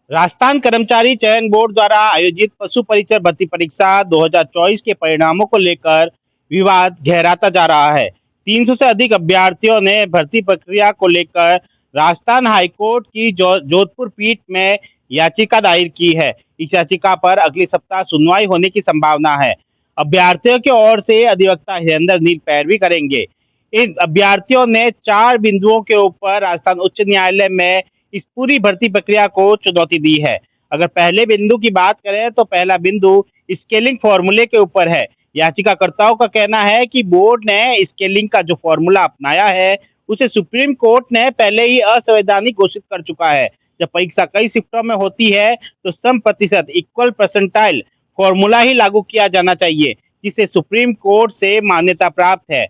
राजस्थान कर्मचारी चयन बोर्ड द्वारा आयोजित पशु परिचर भर्ती परीक्षा 2024 के परिणामों को लेकर विवाद गहराता जा रहा है। 300 से अधिक अभ्यर्थियों ने भर्ती प्रक्रिया को लेकर राजस्थान हाईकोर्ट की जोधपुर पीठ में याचिका दायर की है। इस याचिका पर अगले सप्ताह सुनवाई होने की संभावना है। अभ्यर्थियों की ओर से अधिवक्ता हरेंद्र नील पैरवी करेंगे। इन अभ्यर्थियों ने 4 बिंदुओं के ऊपर राजस्थान उच्च न्यायालय में इस पूरी भर्ती प्रक्रिया को चुनौती दी है। अगर पहले बिंदु की बात करें तो पहला बिंदु स्केलिंग फॉर्मूले के ऊपर है। याचिकाकर्ताओं का कहना है कि बोर्ड ने स्केलिंग का जो फॉर्मूला अपनाया है उसे सुप्रीम कोर्ट ने पहले ही असंवैधानिक घोषित कर चुका है। जब परीक्षा कई शिफ्टों में होती है तो सम प्रतिशत इक्वल परसेंटाइल फॉर्मूला ही लागू किया जाना चाहिए, जिसे सुप्रीम कोर्ट से मान्यता प्राप्त है।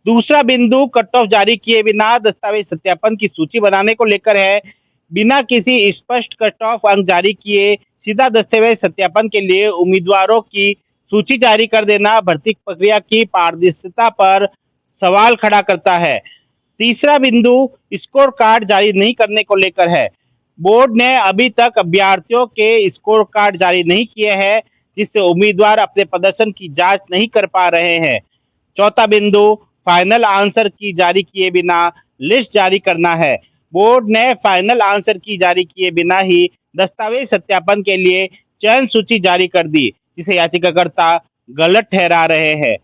दूसरा बिंदु कट ऑफ जारी किए बिना दस्तावेज सत्यापन की सूची बनाने को लेकर है। बिना किसी स्पष्ट कट ऑफ अंक जारी किए सीधा दस्तावेज सत्यापन के लिए उम्मीदवारों की सूची जारी कर देना भर्ती प्रक्रिया की पारदर्शिता पर सवाल खड़ा करता है। तीसरा बिंदु स्कोर कार्ड जारी नहीं करने को लेकर है। बोर्ड ने अभी तक अभ्यर्थियों के स्कोर कार्ड जारी नहीं किए हैं, जिससे उम्मीदवार अपने प्रदर्शन की जांच नहीं कर पा रहे हैं। चौथा बिंदु फाइनल आंसर की जारी किए बिना लिस्ट जारी करना है। बोर्ड ने फाइनल आंसर की जारी किए बिना ही दस्तावेज सत्यापन के लिए चयन सूची जारी कर दी, जिसे याचिकाकर्ता गलत ठहरा रहे हैं।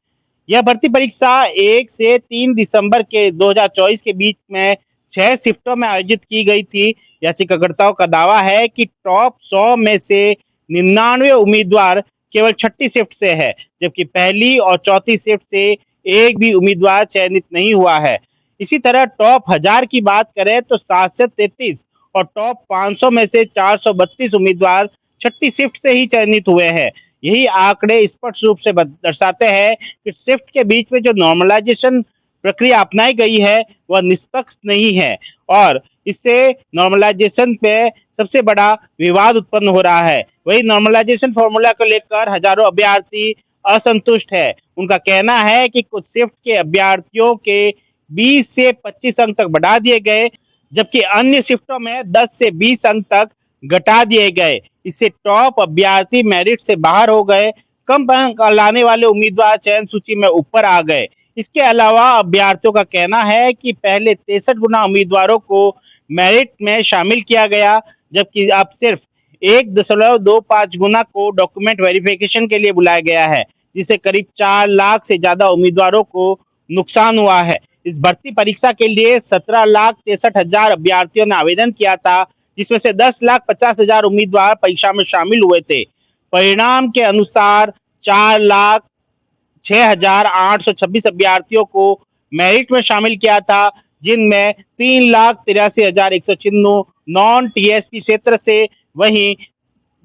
यह भर्ती परीक्षा 1 से 3 दिसंबर के 2024 के बीच में 6 शिफ्टों में आयोजित की गई थी। याचिकाकर्ताओं का दावा है कि टॉप 100 में से 99 उम्मीदवार केवल छठी शिफ्ट से है, जबकि पहली और चौथी शिफ्ट से एक भी उम्मीदवार चयनित नहीं हुआ है। इसी तरह टॉप 1000 की बात करें तो 733 और टॉप 500 में से 432 उम्मीदवार छठी शिफ्ट से ही चयनित हुए हैं। यही आंकड़े स्पष्ट रूप से दर्शाते हैं कि शिफ्ट के बीच में जो नॉर्मलाइजेशन प्रक्रिया अपनाई गई है वह निष्पक्ष नहीं है, और इससे नॉर्मलाइजेशन पे सबसे बड़ा विवाद उत्पन्न हो रहा है। वही नॉर्मलाइजेशन फॉर्मूला को लेकर हजारों अभ्यर्थी असंतुष्ट है। उनका कहना है कि कुछ शिफ्ट के अभ्यर्थियों के 20 से 25 अंक तक बढ़ा दिए गए, जबकि अन्य शिफ्टों में 10 से 20 अंक तक घटा दिए गए। इससे टॉप अभ्यर्थी मेरिट से बाहर हो गए। कम अंक लाने वाले उम्मीदवार चयन सूची में ऊपर आ गए। इसके अलावा अभ्यर्थियों का कहना है कि पहले 63 गुना उम्मीदवारों को मेरिट में शामिल किया गया, जबकि अब सिर्फ 1.25 गुना को डॉक्यूमेंट वेरिफिकेशन के लिए बुलाया गया है, जिससे करीब 4 लाख से ज्यादा उम्मीदवारों को नुकसान हुआ है। इस भर्ती परीक्षा के लिए 17,63,000 अभ्यर्थियों ने आवेदन किया था, जिसमें से 10,50,000 उम्मीदवार परीक्षा में शामिल हुए थे। परिणाम के अनुसार 4,06,826 अभ्यर्थियों को मेरिट में शामिल किया था, जिनमें 3,83,196 नॉन टीएसपी क्षेत्र से, वहीं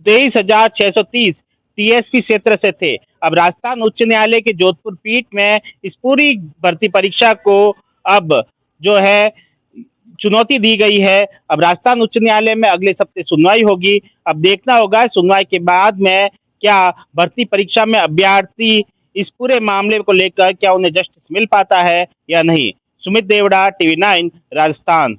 23,630 टीएसपी क्षेत्र से थे। अब राजस्थान उच्च न्यायालय के जोधपुर पीठ में इस पूरी भर्ती परीक्षा को अब जो है चुनौती दी गई है। अब राजस्थान उच्च न्यायालय में अगले सप्ताह सुनवाई होगी। अब देखना होगा सुनवाई के बाद में क्या भर्ती परीक्षा में अभ्यर्थी इस पूरे मामले को लेकर क्या उन्हें जस्टिस मिल पाता है या नहीं। सुमित देवड़ा, टीवी 9 राजस्थान।